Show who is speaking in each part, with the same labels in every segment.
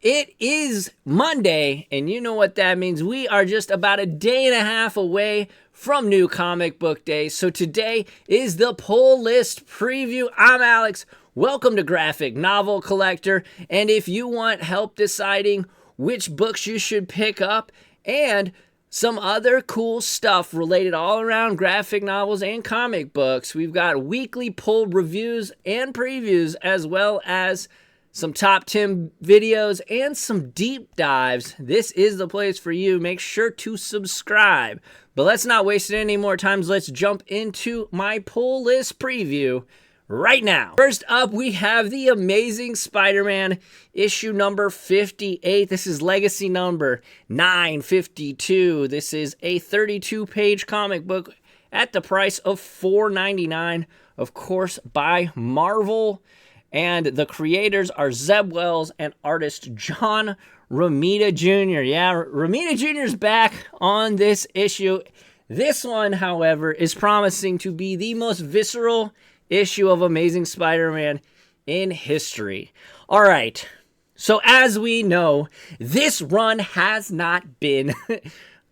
Speaker 1: It is Monday, and you know what that means. We are just about a day and a half away from New Comic Book Day. So today is the pull list preview. I'm Alex. Welcome to Graphic Novel Collector. And if you want help deciding which books you should pick up and some other cool stuff related all around graphic novels and comic books, we've got weekly pulled reviews and previews, as well as some top 10 videos and some deep dives. This is the place for you. Make sure to subscribe. But let's not waste any more time. Let's jump into my pull list preview right now. First up, we have The Amazing Spider-Man issue number 58. This is legacy number 952. This is a 32-page comic book at the price of $4.99, of course, by Marvel. And the creators are Zeb Wells and artist John Romita Jr. Yeah, Romita Jr. is back on this issue. This one, however, is promising to be the most visceral issue of Amazing Spider-Man in history. All right, so as we know, this run has not been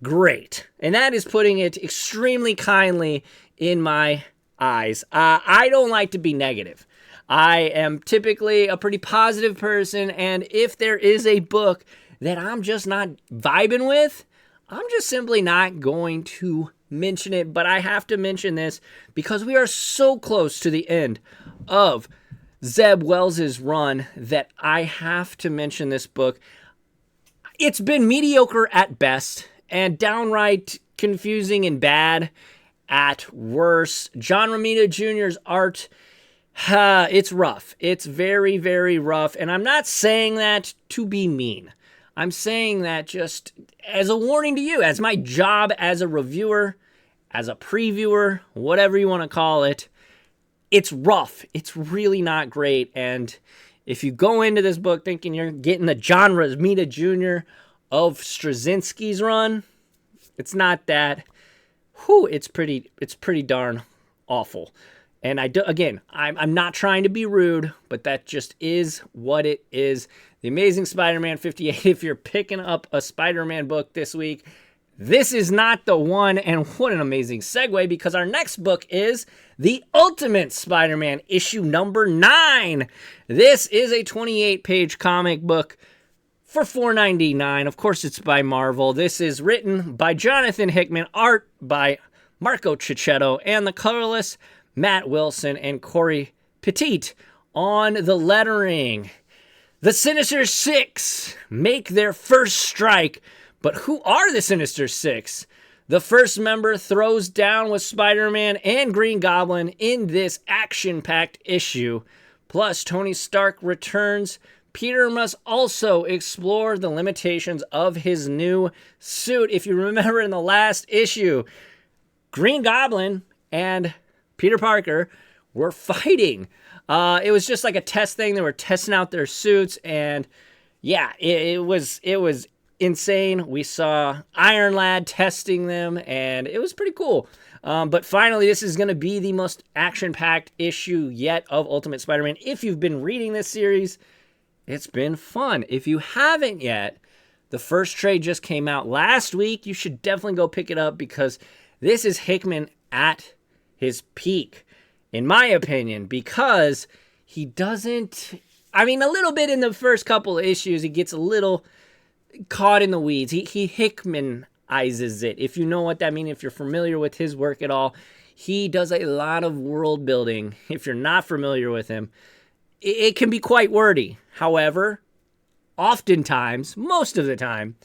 Speaker 1: great. And that is putting it extremely kindly in my eyes. I don't like to be negative. I am typically a pretty positive person, and if there is a book that I'm just not vibing with, I'm just simply not going to mention it. But I have to mention this because we are so close to the end of Zeb Wells' run that I have to mention this book. It's been mediocre at best and downright confusing and bad at worst. John Romita Jr.'s art, it's rough. It's very, very rough. And I'm not saying that to be mean. I'm saying that just as a warning to you, as my job as a reviewer, as a previewer, whatever you want to call it. It's rough. It's really not great. And if you go into this book thinking you're getting the John Romita Jr. of Straczynski's run, it's not that. It's pretty darn awful. And I'm not trying to be rude, but that just is what it is. The Amazing Spider-Man 58, if you're picking up a Spider-Man book this week, this is not the one. And what an amazing segue, because our next book is The Ultimate Spider-Man, issue number 9. This is a 28-page comic book for $4.99. Of course, it's by Marvel. This is written by Jonathan Hickman, art by Marco Cicchetto, and the colorless Matt Wilson and Corey Petit on the lettering. The Sinister Six make their first strike, but who are the Sinister Six? The first member throws down with Spider-Man and Green Goblin in this action-packed issue. Plus, Tony Stark returns. Peter must also explore the limitations of his new suit. If you remember in the last issue, Green Goblin and Peter Parker were fighting. It was just like a test thing. They were testing out their suits, and yeah, it was insane. We saw Iron Lad testing them, and it was pretty cool. But finally, this is going to be the most action-packed issue yet of Ultimate Spider-Man. If you've been reading this series, it's been fun. If you haven't yet, the first trade just came out last week. You should definitely go pick it up, because this is Hickman at his peak, in my opinion, because he doesn't, a little bit in the first couple of issues, he gets a little caught in the weeds. He Hickmanizes it, if you know what that means, if you're familiar with his work at all. He does a lot of world building. If you're not familiar with him, it can be quite wordy. However, oftentimes, most of the time,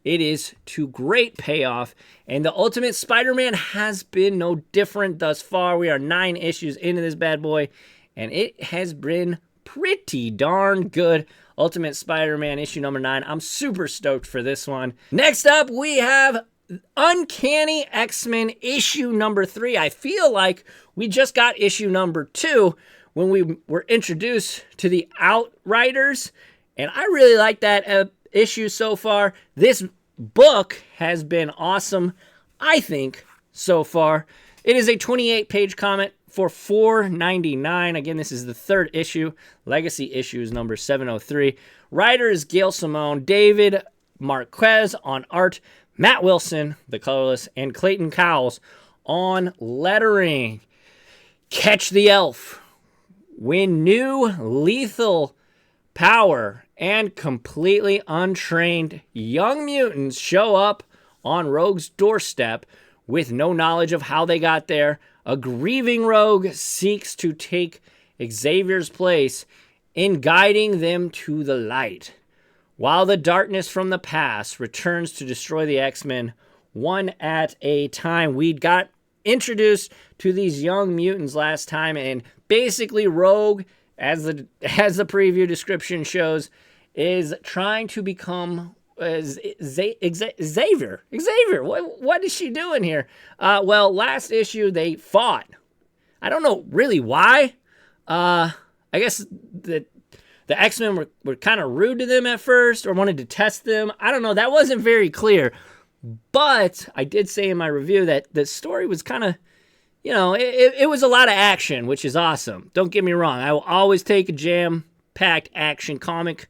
Speaker 1: it is to great payoff, and The Ultimate Spider-Man has been no different thus far. We are 9 issues into this bad boy, and it has been pretty darn good. Ultimate Spider-Man issue number 9. I'm super stoked for this one. Next up, we have Uncanny X-Men issue number 3. I feel like we just got issue number 2 when we were introduced to the Outriders, and I really like that issue so far. This book has been awesome, I think, so far. It is a 28-page comic for $4.99. Again, this is the third issue. Legacy issue is number 703. Writer is Gail Simone, David Marquez on art, Matt Wilson, the colorless, and Clayton Cowles on lettering. Catch the Elf. When new lethal power and completely untrained young mutants show up on Rogue's doorstep with no knowledge of how they got there, a grieving Rogue seeks to take Xavier's place in guiding them to the light. While the darkness from the past returns to destroy the X-Men one at a time. We got introduced to these young mutants last time, and basically Rogue, as the preview description shows, is trying to become Xavier. What is she doing here? Well, last issue they fought. I don't know really why. I guess the X-Men were kind of rude to them at first, or wanted to test them. I don't know. That wasn't very clear. But I did say in my review that the story was kind of, it was a lot of action, which is awesome. Don't get me wrong. I will always take a jam-packed action comic.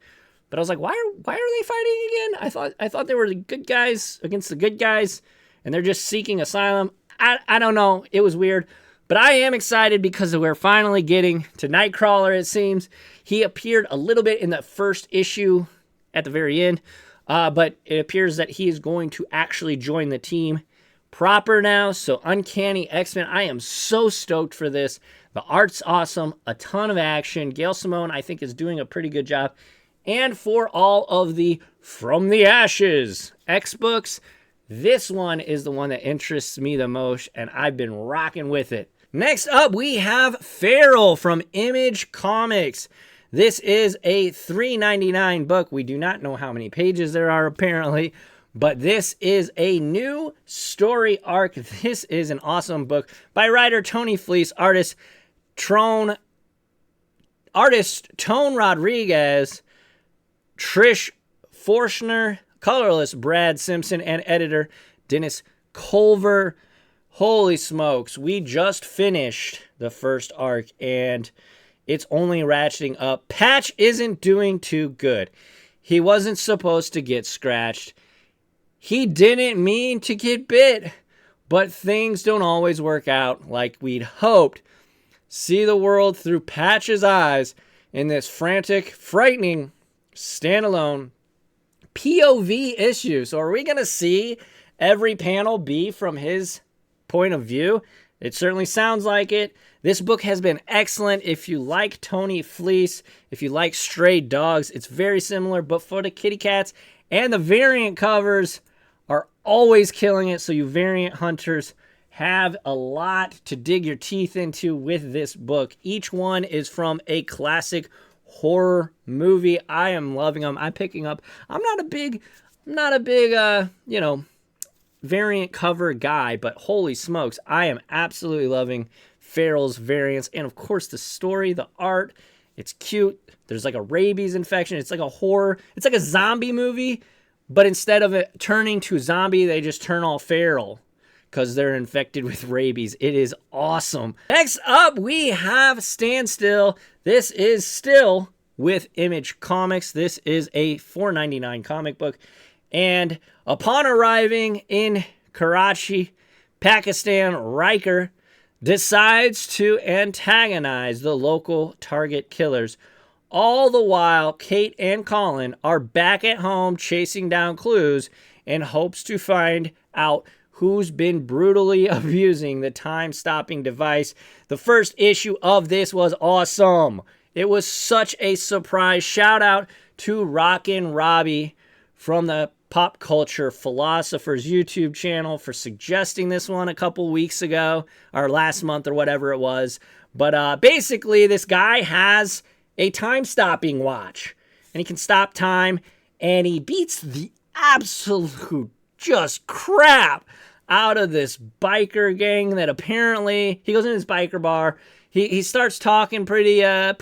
Speaker 1: But I was like, why are they fighting again? I thought they were the good guys against the good guys, and they're just seeking asylum. I don't know. It was weird. But I am excited because we're finally getting to Nightcrawler, it seems. He appeared a little bit in the first issue at the very end, but it appears that he is going to actually join the team proper now. So Uncanny X-Men, I am so stoked for this. The art's awesome, a ton of action. Gail Simone, I think, is doing a pretty good job. And for all of the From the Ashes X-books, this one is the one that interests me the most, and I've been rocking with it. Next up, we have Feral from Image Comics. This is a $3.99 book. We do not know how many pages there are, apparently, but this is a new story arc. This is an awesome book by writer Tony Fleece, artist Tone Rodriguez, Trish Forstner, colorless Brad Simpson, and editor Dennis Culver. Holy smokes, we just finished the first arc, and it's only ratcheting up. Patch isn't doing too good. He wasn't supposed to get scratched. He didn't mean to get bit, but things don't always work out like we'd hoped. See the world through Patch's eyes in this frantic, frightening, standalone POV issue. So are we going to see every panel be from his point of view? It certainly sounds like it. This book has been excellent. If you like Tony Fleece, if you like stray dogs, it's very similar, but for the kitty cats. And the variant covers are always killing it. So you variant hunters have a lot to dig your teeth into with this book. Each one is from a classic horror movie. I am loving them. I'm picking up. I'm not a big, variant cover guy, but holy smokes, I am absolutely loving Feral's variants. And of course, the story, the art, it's cute. There's like a rabies infection. It's like a horror. It's like a zombie movie, but instead of it turning to zombie, they just turn all feral because they're infected with rabies. It is awesome. Next up, we have Stand Still. This is still with Image Comics. This is a $4.99 comic book. And upon arriving in Karachi, Pakistan, Riker decides to antagonize the local target killers. All the while, Kate and Colin are back at home chasing down clues in hopes to find out who's been brutally abusing the time-stopping device. The first issue of this was awesome. It was such a surprise. Shout out to Rockin' Robbie from the Pop Culture Philosophers YouTube channel for suggesting this one a couple weeks ago, or last month, or whatever it was. But basically, this guy has a time-stopping watch, and he can stop time, and he beats the absolute just crap out of this biker gang that apparently, he goes in his biker bar, he starts talking pretty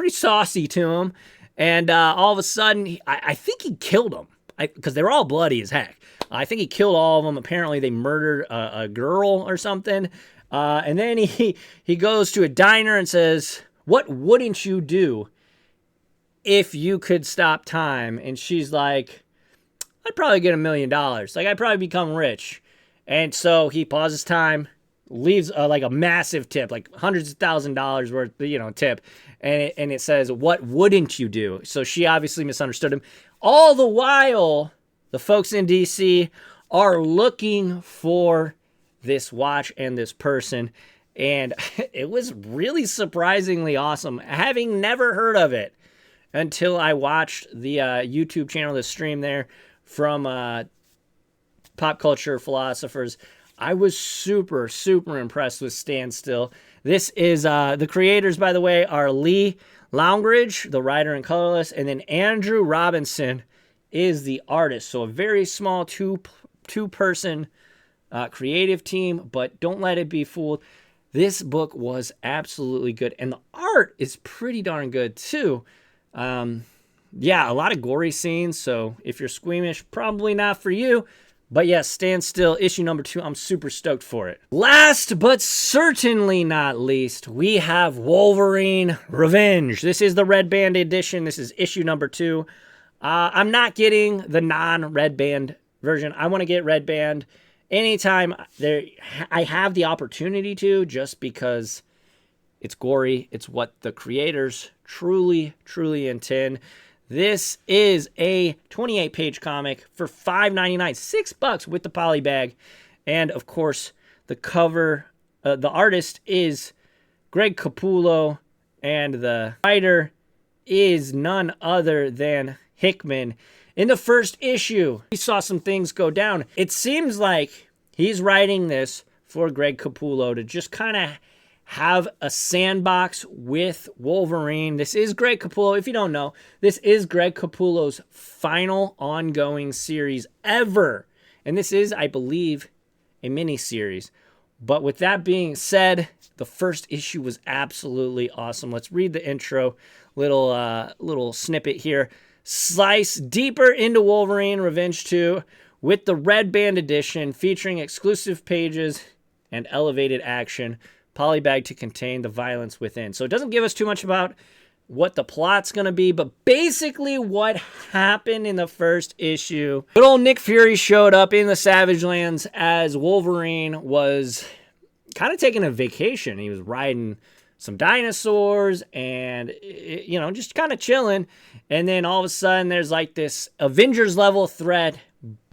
Speaker 1: saucy to him, and all of a sudden, I think he killed him. Because they're all bloody as heck. I think he killed all of them. Apparently, they murdered a girl or something. And then he goes to a diner and says, "What wouldn't you do if you could stop time?" And she's like, "I'd probably get $1 million. Like, I'd probably become rich." And so he pauses time, leaves like a massive tip, like hundreds of $1,000s worth, tip. And it says, "What wouldn't you do?" So she obviously misunderstood him. All the while, the folks in DC are looking for this watch and this person. And it was really surprisingly awesome, having never heard of it until I watched the YouTube channel, the stream there from Pop Culture Philosophers. I was super, super impressed with Standstill. This is, the creators, by the way, are Lee Longridge, the writer and colorist, and then Andrew Robinson is the artist. So a very small two-person creative team, but don't let it be fooled. This book was absolutely good, and the art is pretty darn good too. Yeah, a lot of gory scenes, so if you're squeamish, probably not for you. But yes, Standstill, issue number 2. I'm super stoked for it. Last but certainly not least, we have Wolverine Revenge. This is the Red Band edition. This is issue number 2. I'm not getting the non-Red Band version. I want to get Red Band anytime I have the opportunity to, just because it's gory. It's what the creators truly, truly intend. This is a 28-page comic for $5.99, $6 with the poly bag. And, of course, the cover, the artist is Greg Capullo, and the writer is none other than Hickman. In the first issue, we saw some things go down. It seems like he's writing this for Greg Capullo to just kind of have a sandbox with Wolverine. This is Greg Capullo. If you don't know, this is Greg Capullo's final ongoing series ever. And this is, I believe, a mini-series. But with that being said, the first issue was absolutely awesome. Let's read the intro, little snippet here. Slice deeper into Wolverine Revenge 2 with the Red Band edition, featuring exclusive pages and elevated action. Polybag to contain the violence within. So it doesn't give us too much about what the plot's going to be, but basically what happened in the first issue. Good old Nick Fury showed up in the Savage Lands as Wolverine was kind of taking a vacation. He was riding some dinosaurs and, just kind of chilling. And then all of a sudden there's like this Avengers level threat.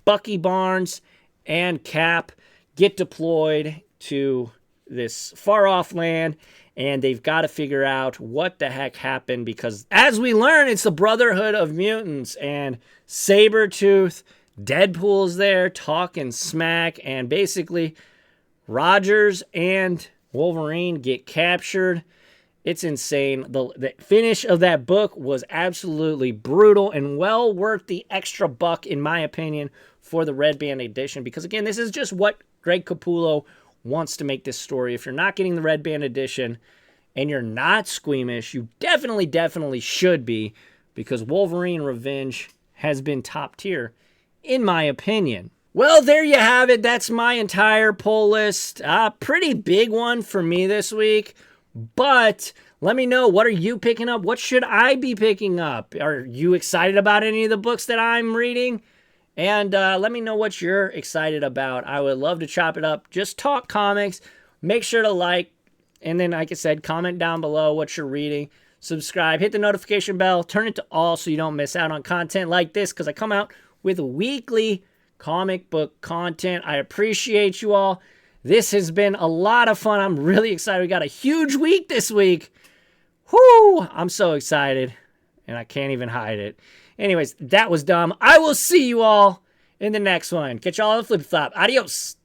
Speaker 1: Bucky Barnes and Cap get deployed to this far off land, and they've got to figure out what the heck happened, because as we learn, it's the Brotherhood of Mutants, and Sabretooth, Deadpool's there talking smack, and basically Rogers and Wolverine get captured. It's insane. The finish of that book was absolutely brutal and well worth the extra buck, in my opinion, for the Red Band edition, because again, this is just what Greg Capullo wants to make this story. If you're not getting the Red Band edition and you're not squeamish, you definitely should be, because Wolverine Revenge has been top tier, in my opinion. Well, there you have it. That's my entire pull list. Pretty big one for me this week, but let me know, what are you picking up? What should I be picking up? Are you excited about any of the books that I'm reading? And let me know what you're excited about. I would love to chop it up. Just talk comics. Make sure to like. And then, like I said, comment down below what you're reading. Subscribe. Hit the notification bell. Turn it to all so you don't miss out on content like this, because I come out with weekly comic book content. I appreciate you all. This has been a lot of fun. I'm really excited. We got a huge week this week. Whoo! I'm so excited. And I can't even hide it. Anyways, that was dumb. I will see you all in the next one. Catch y'all on the flip flop. Adios.